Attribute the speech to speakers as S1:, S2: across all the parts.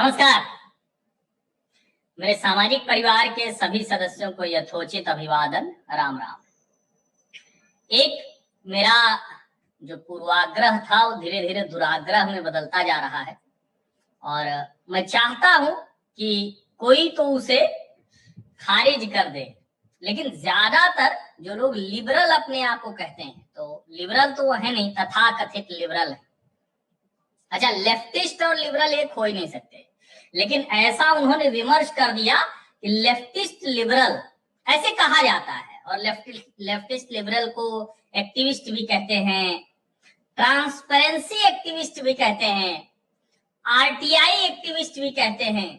S1: नमस्कार। मेरे सामाजिक परिवार के सभी सदस्यों को यथोचित अभिवादन। राम राम। एक मेरा जो पूर्वाग्रह था वो धीरे धीरे दुराग्रह में बदलता जा रहा है और मैं चाहता हूं कि कोई तो उसे खारिज कर दे, लेकिन ज्यादातर जो लोग लिबरल अपने आप को कहते हैं, तो लिबरल तो वो है नहीं, तथाकथित लिबरल है। अच्छा, लेफ्टिस्ट और लिबरल एक हो ही नहीं सकते, लेकिन ऐसा उन्होंने विमर्श कर दिया कि लेफ्टिस्ट लिबरल ऐसे कहा जाता है और लेफ्टिस्ट लिबरल को एक्टिविस्ट भी कहते हैं, ट्रांसपेरेंसी एक्टिविस्ट भी कहते हैं, आरटीआई एक्टिविस्ट भी कहते हैं।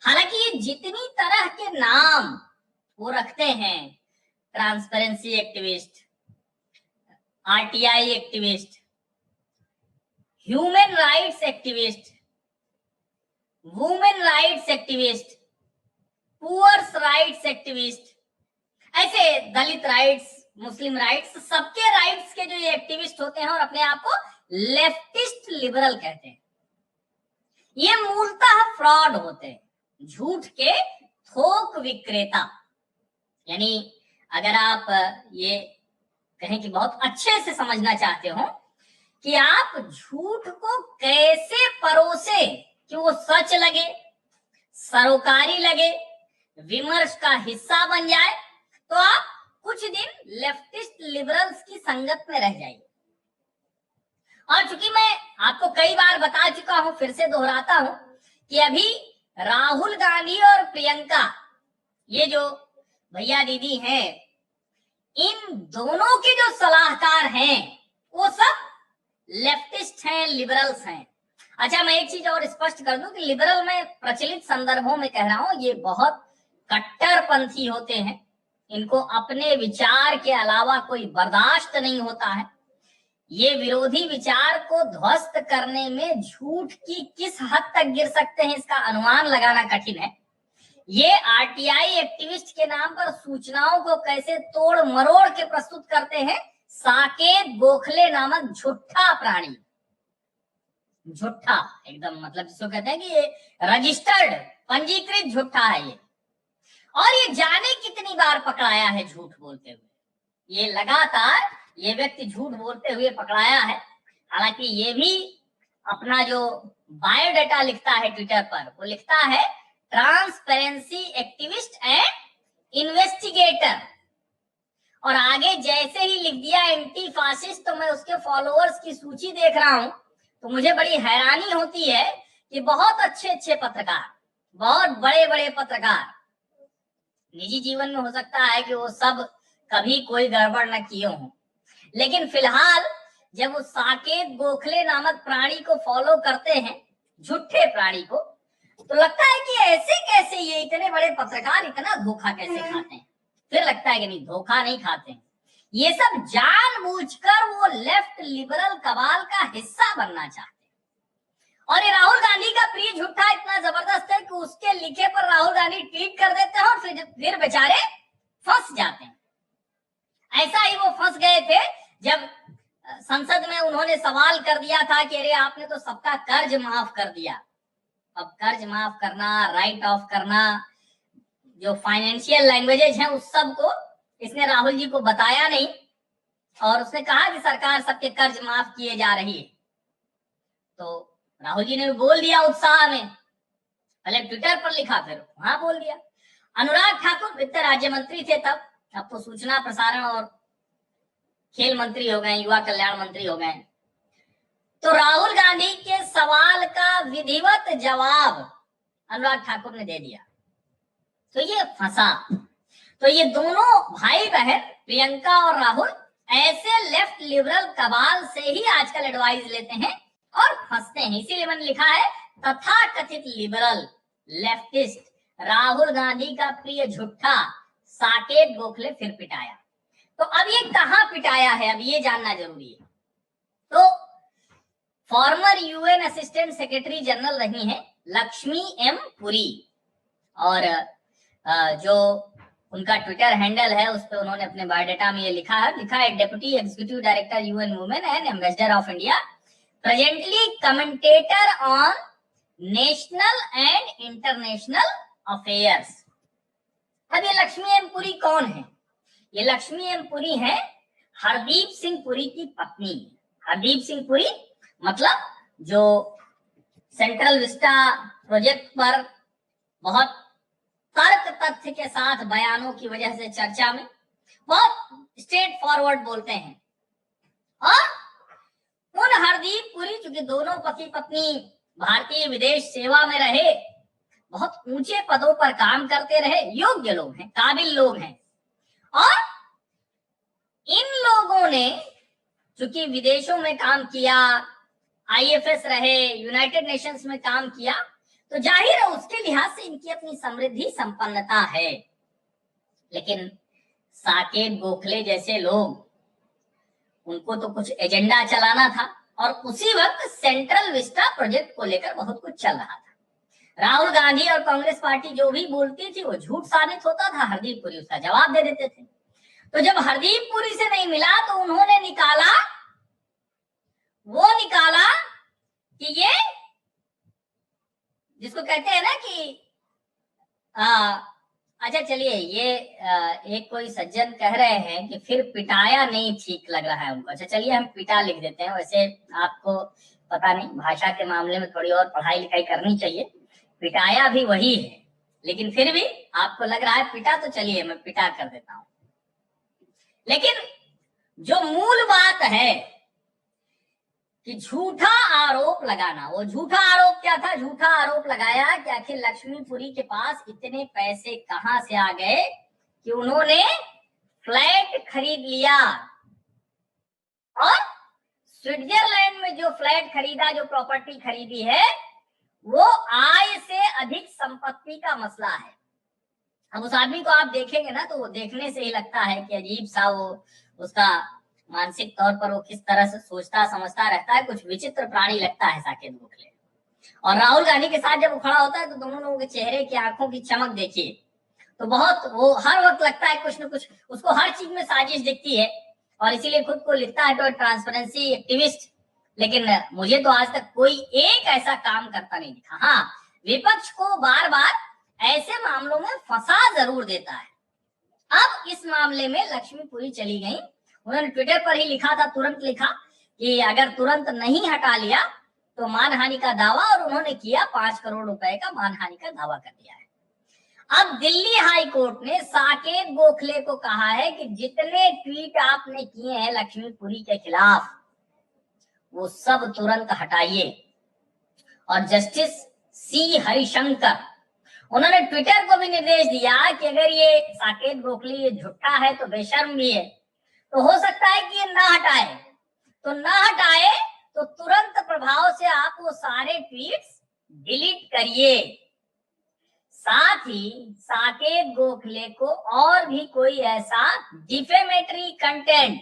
S1: हालांकि ये जितनी तरह के नाम वो रखते हैं, transparency activist, RTI activist, human rights activist, women rights activist, poors rights activist, ऐसे दलित राइट्स, मुस्लिम राइट्स, सबके राइट्स के जो ये एक्टिविस्ट होते हैं और अपने आप को लेफ्टिस्ट लिबरल कहते हैं, ये मूलतः फ्रॉड होते हैं, झूठ के थोक विक्रेता। यानी अगर आप ये कहें कि बहुत अच्छे से समझना चाहते हो कि आप झूठ को कैसे परोसे कि वो सच लगे, सरोकारी लगे, विमर्श का हिस्सा बन जाए, तो आप कुछ दिन लेफ्टिस्ट लिबरल्स की संगत में रह जाइए। और चूंकि मैं आपको कई बार बता चुका हूं, फिर से दोहराता हूं कि अभी राहुल गांधी और प्रियंका, ये जो भैया दीदी हैं, इन दोनों के जो सलाहकार हैं वो सब लेफ्टिस्ट हैं, लिबरल्स हैं। अच्छा, मैं एक चीज और स्पष्ट कर दूं कि लिबरल में प्रचलित संदर्भों में कह रहा हूं, ये बहुत कट्टरपंथी होते हैं, इनको अपने विचार के अलावा कोई बर्दाश्त नहीं होता है। ये विरोधी विचार को ध्वस्त करने में झूठ की किस हद तक गिर सकते हैं इसका अनुमान लगाना कठिन है। ये आरटीआई एक्टिविस्ट के नाम पर सूचनाओं को कैसे तोड़ मरोड़ के प्रस्तुत करते हैं, साकेत गोखले नामक झूठा प्राणी, झूठा एकदम, मतलब जिसको कहते हैं कि ये रजिस्टर्ड, पंजीकृत झूठा है ये। और ये जाने कितनी बार पकड़ाया है झूठ बोलते हुए, ये लगातार ये व्यक्ति झूठ बोलते हुए पकड़ाया है। हालांकि ये भी अपना जो बायोडाटा लिखता है ट्विटर पर, वो लिखता है ट्रांसपेरेंसी एक्टिविस्ट एंड इन्वेस्टिगेटर, और आगे जैसे ही लिख दिया एंटी फासिस्ट, तो मैं उसके फॉलोअर्स की सूची देख रहा हूं तो मुझे बड़ी हैरानी होती है कि बहुत अच्छे अच्छे पत्रकार, बहुत बड़े बड़े पत्रकार, निजी जीवन में हो सकता है कि वो सब कभी कोई गड़बड़ न किए हों, लेकिन फिलहाल जब वो साकेत गोखले नामक प्राणी को फॉलो करते हैं, झूठे प्राणी को, तो लगता है कि ऐसे कैसे ये इतने बड़े पत्रकार इतना धोखा कैसे खाते हैं। फिर लगता है कि नहीं, धोखा नहीं खाते, ये सब जानबूझकर वो लेफ्ट लिबरल कबाल का हिस्सा बनना चाहते हैं। और ये राहुल गांधी का प्रिय झूठा इतना जबरदस्त है कि उसके लिखे पर राहुल गांधी ट्वीट कर देते हैं और फिर बेचारे फंस जाते हैं। ऐसा ही वो फंस गए थे जब संसद में उन्होंने सवाल कर दिया था कि अरे आपने तो सबका कर्ज माफ कर दिया। अब कर्ज माफ करना, राइट ऑफ करना, जो फाइनेंशियल लैंग्वेजेज हैं उस सब को इसने राहुल जी को बताया नहीं, और उसने कहा कि सरकार सबके कर्ज माफ किए जा रही है। तो राहुल जी ने बोल दिया उत्साह में, पहले ट्विटर पर लिखा, फिर वहां बोल दिया। अनुराग ठाकुर वित्त राज्य मंत्री थे तब, अब तो सूचना प्रसारण और खेल मंत्री हो गए, युवा कल्याण मंत्री हो गए। तो राहुल गांधी के सवाल का विधिवत जवाब अनुराग ठाकुर ने दे दिया, तो ये फंसा। तो ये दोनों भाई बहन प्रियंका और राहुल ऐसे लेफ्ट लिबरल कबाल से ही आजकल एडवाइस लेते हैं और फंसते हैं। इसीलिए मैंने लिखा है तथाकथित लिबरल लेफ्टिस्ट राहुल गांधी का प्रिय झूठा साकेत गोखले फिर पिटाया। तो अब ये कहां पिटाया है, अब ये जानना जरूरी है। तो farmer UN assistant secretary general रही हैं लक्ष्मी एम पुरी, और जो उनका ट्विटर हैंडल है उस पर उन्होंने अपने बायोडाटा में ये लिखा है deputy executive director UN women and ambassador of India, presently commentator on national and international affairs. अब ये लक्ष्मी एम पुरी कौन है? ये लक्ष्मी एम पुरी है हरदीप सिंह पुरी की पत्नी। हरदीप सिंह पुरी मतलब जो सेंट्रल विस्टा प्रोजेक्ट पर बहुत तर्क तथ्य के साथ बयानों की वजह से चर्चा में, बहुत स्ट्रेट फॉरवर्ड बोलते हैं। और उन हरदीप पुरी, चूंकि दोनों पति पत्नी भारतीय विदेश सेवा में रहे, बहुत ऊंचे पदों पर काम करते रहे, योग्य लोग हैं, काबिल लोग हैं, और इन लोगों ने चूंकि विदेशों में काम किया, आईएफएस रहे, यूनाइटेड नेशंस में काम किया, तो जाहिर है उसके लिहाज से इनकी अपनी समृद्धि संपन्नता है। लेकिन साकेत गोखले जैसे लोग, उनको तो कुछ एजेंडा चलाना था, और उसी वक्त सेंट्रल विस्टा प्रोजेक्ट को लेकर बहुत कुछ चल रहा था। राहुल गांधी और कांग्रेस पार्टी जो भी बोलती थी वो झूठ साबित होता था, हरदीप पुरी उसका जवाब दे देते थे। तो जब हरदीप पुरी से नहीं मिला तो उन्होंने निकाला कि ये जिसको कहते हैं ना कि अच्छा चलिए, ये एक कोई सज्जन कह रहे हैं कि फिर पिटाया नहीं ठीक लग रहा है उनको। अच्छा चलिए हम पिटा लिख देते हैं। वैसे आपको पता नहीं, भाषा के मामले में थोड़ी और पढ़ाई लिखाई करनी चाहिए। पिटाया भी वही है, लेकिन फिर भी आपको लग रहा है पिटा, तो चलिए मैं पिटा कर देता हूं। लेकिन जो मूल बात है कि झूठा आरोप लगाना, वो झूठा आरोप क्या था? झूठा आरोप लगाया कि आखिर लक्ष्मीपुरी के पास इतने पैसे कहां से आ गए कि उन्होंने फ्लैट खरीद लिया, और स्विट्जरलैंड में जो फ्लैट खरीदा, जो प्रॉपर्टी खरीदी है, वो आय से अधिक संपत्ति का मसला है। अब उस आदमी को आप देखेंगे ना, तो वो देखने से ही लगता है कि अजीब सा वो, उसका मानसिक तौर पर वो किस तरह से सोचता समझता रहता है, कुछ विचित्र प्राणी लगता है साकेत गोखले। और राहुल गांधी के साथ जब वो खड़ा होता है तो दोनों लोगों के चेहरे की आंखों की चमक देखिए, तो बहुत, वो हर वक्त लगता है कुछ न कुछ, उसको हर चीज में साजिश दिखती है, और इसीलिए खुद को लिखता है तो ट्रांसपेरेंसी एक्टिविस्ट। लेकिन मुझे तो आज तक कोई एक ऐसा काम करता नहीं दिखा। हाँ, विपक्ष को बार बार ऐसे मामलों में फंसा जरूर देता है। अब इस मामले में लक्ष्मीपुरी चली गई, उन्होंने ट्विटर पर ही लिखा था, तुरंत लिखा कि अगर तुरंत नहीं हटा लिया तो मानहानि का दावा, और उन्होंने किया, 5 करोड़ रुपए का मानहानि का दावा कर दिया है। अब दिल्ली हाई कोर्ट ने साकेत गोखले को कहा है कि जितने ट्वीट आपने किए हैं लक्ष्मीपुरी के खिलाफ, वो सब तुरंत हटाइए। और जस्टिस सी हरिशंकर, उन्होंने ट्विटर को भी निर्देश दिया कि अगर ये साकेत गोखले ये झूठा है तो बेशर्म भी है, तो हो सकता है कि ये ना हटाए, तो ना हटाए तो तुरंत प्रभाव से आप वो सारे ट्वीट्स डिलीट करिए। साथ ही साकेत गोखले को और भी कोई ऐसा defamatory content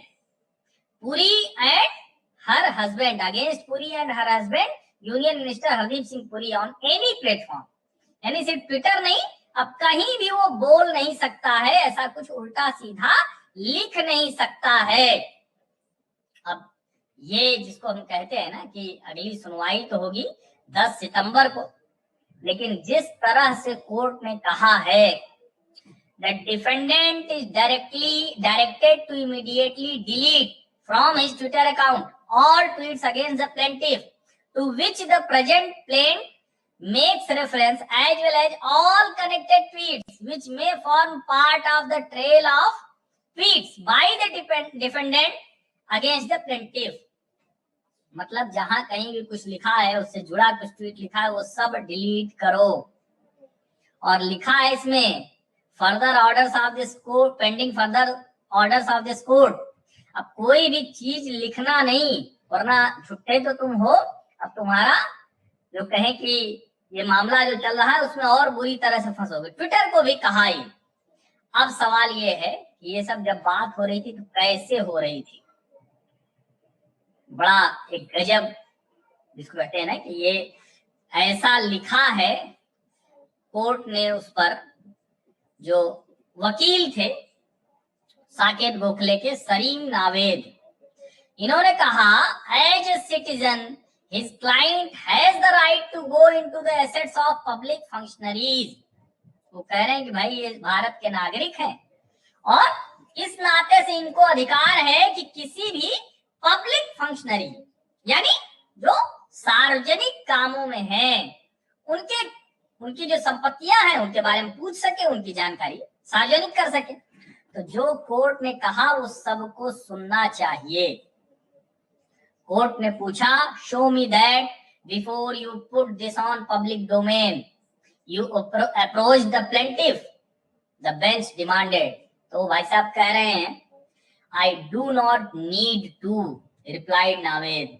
S1: Puri and her husband, against Puri and her husband union minister Hardeep Singh Puri on any platform, यानी सिर्फ ट्विटर नहीं, अब कहीं भी वो बोल नहीं सकता है, ऐसा कुछ उल्टा सीधा लिख नहीं सकता है। अब ये जिसको हम कहते हैं ना कि अगली सुनवाई तो होगी 10 सितंबर को, लेकिन जिस तरह से कोर्ट ने कहा है that defendant is directed to immediately delete from his Twitter account all tweets against the plaintiff to which the present plaint makes reference, as well as all connected tweets which may form part of the trail of tweets by the defendant against the plaintiff। मतलब जहां कहीं भी कुछ लिखा है, उससे जुड़ा कुछ ट्वीट लिखा है, वो सब डिलीट करो। और लिखा है इसमें further orders of this court, pending further orders of this court. अब कोई भी चीज लिखना नहीं, वरना झूठे तो तुम हो। अब तुम्हारा जो कहे कि ये मामला जो चल रहा है उसमें और बुरी तरह से फंसोगे। ट्विटर को भी कहा ही। अब सवाल ये है कि ये सब जब बात हो रही थी तो कैसे हो रही थी? बड़ा एक गजब, जिसको कहते हैं ना कि ये ऐसा लिखा है कोर्ट ने उस पर, जो वकील थे साकेत गोखले के, सरीम नावेद, इन्होंने कहा as a citizen His client has the right to go into the assets of public functionaries. वो कह रहे हैं कि भाई ये भारत के नागरिक हैं और इस नाते से इनको अधिकार है कि किसी भी पब्लिक फंक्शनरी यानी जो सार्वजनिक कामों में हैं उनकी जो संपत्तियां हैं उनके बारे में पूछ सके, उनकी जानकारी सार्वजनिक कर सके। तो जो कोर्ट ने कहा वो सबको सुनना चाहिए। कोर्ट ने पूछा, show me that before you put this on public domain you approach the plaintiff, the bench demanded. तो भाई साहब कह रहे हैं, I do not need to, replied Naved.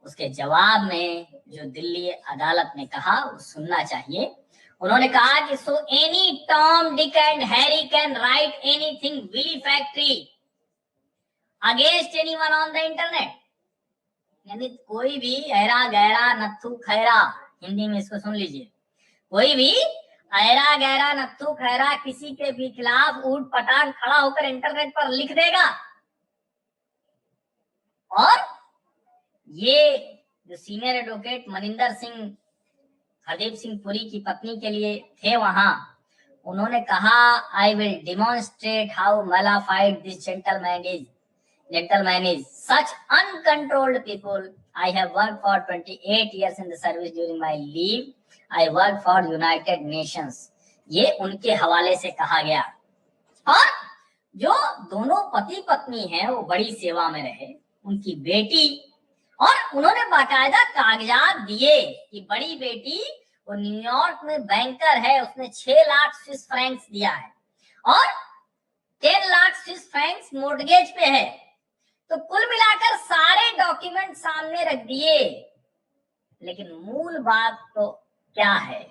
S1: उसके जवाब में जो दिल्ली अदालत ने कहा वो सुनना चाहिए। उन्होंने कहा कि so any Tom, Dick and Harry can write anything willy factory against anyone on the internet. यानी कोई भी ऐरा गहरा नत्थु खैरा, हिंदी में इसको सुन लीजिए, कोई भी ऐरा गहरा नत्थु खैरा किसी के भी खिलाफ ऊट पटांग खड़ा होकर इंटरनेट पर लिख देगा। और ये जो सीनियर एडवोकेट मनिंदर सिंह, हरदीप सिंह पुरी की पत्नी के लिए थे वहां, उन्होंने कहा, I will demonstrate how malafide this gentleman is such uncontrolled people. I have worked for 28 years in the service. During my leave I worked for United Nations. ये उनके हवाले से कहा गया। और जो दोनों पति पत्नी हैं वो बड़ी सेवा में रहे, उनकी बेटी, और उन्होंने बाकायदा कागजात दिए कि बड़ी बेटी वो न्यूयॉर्क में बैंकर है, उसने 6 लाख स्विस फ्रैंक्स दिया है और 10 लाख स्विस फ्रैंक्स मोर्टगेज पे है। तो कुल मिलाकर सारे डॉक्यूमेंट सामने रख दिए। लेकिन मूल बात तो क्या है?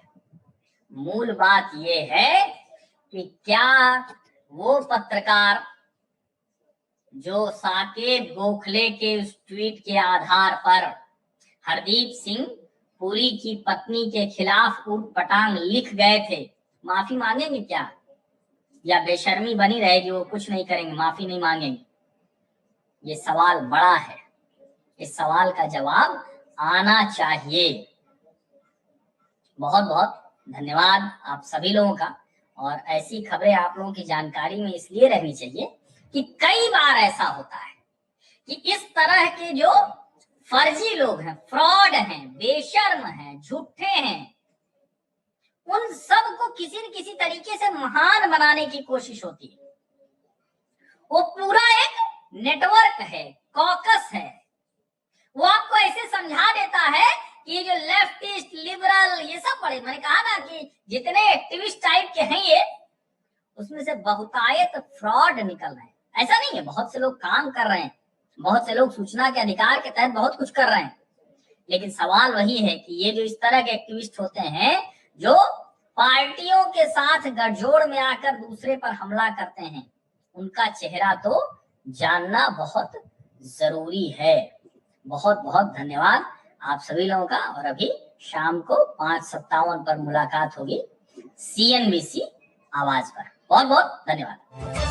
S1: मूल बात ये है कि क्या वो पत्रकार जो साकेत गोखले के उस ट्वीट के आधार पर हरदीप सिंह पुरी की पत्नी के खिलाफ ऊट पटांग लिख गए थे, माफी मांगेंगे क्या? या बेशर्मी बनी रहेगी, वो कुछ नहीं करेंगे, माफी नहीं मांगेंगे? ये सवाल बड़ा है, इस सवाल का जवाब आना चाहिए। बहुत बहुत धन्यवाद आप सभी लोगों का। और ऐसी खबरें आप लोगों की जानकारी में इसलिए रहनी चाहिए कि कई बार ऐसा होता है कि इस तरह के जो फर्जी लोग हैं, फ्रॉड हैं, बेशर्म हैं, झूठे हैं, उन सब को किसी न किसी तरीके से महान बनाने की कोशिश होती है। वो पूरा एक नेटवर्क है, कॉकस है। वो आपको ऐसे समझा देता है कि ये जो लेफ्टिस्ट, लिबरल, ये सब पड़े, मैंने कहा ना कि जितने एक्टिविस्ट टाइप के हैं ये, उसमें से बहुतायत फ्रॉड निकल रहे हैं। ऐसा नहीं है, बहुत से लोग काम कर रहे हैं, बहुत से लोग सूचना के अधिकार के तहत बहुत कुछ कर रहे हैं। लेकिन सवाल वही है कि ये जो इस तरह के एक्टिविस्ट होते हैं जो पार्टियों के साथ गठजोड़ में आकर दूसरे पर हमला करते हैं, उनका चेहरा तो जानना बहुत जरूरी है। बहुत बहुत धन्यवाद आप सभी लोगों का। और अभी शाम को 5:57 पर मुलाकात होगी CNBC आवाज पर। बहुत बहुत धन्यवाद।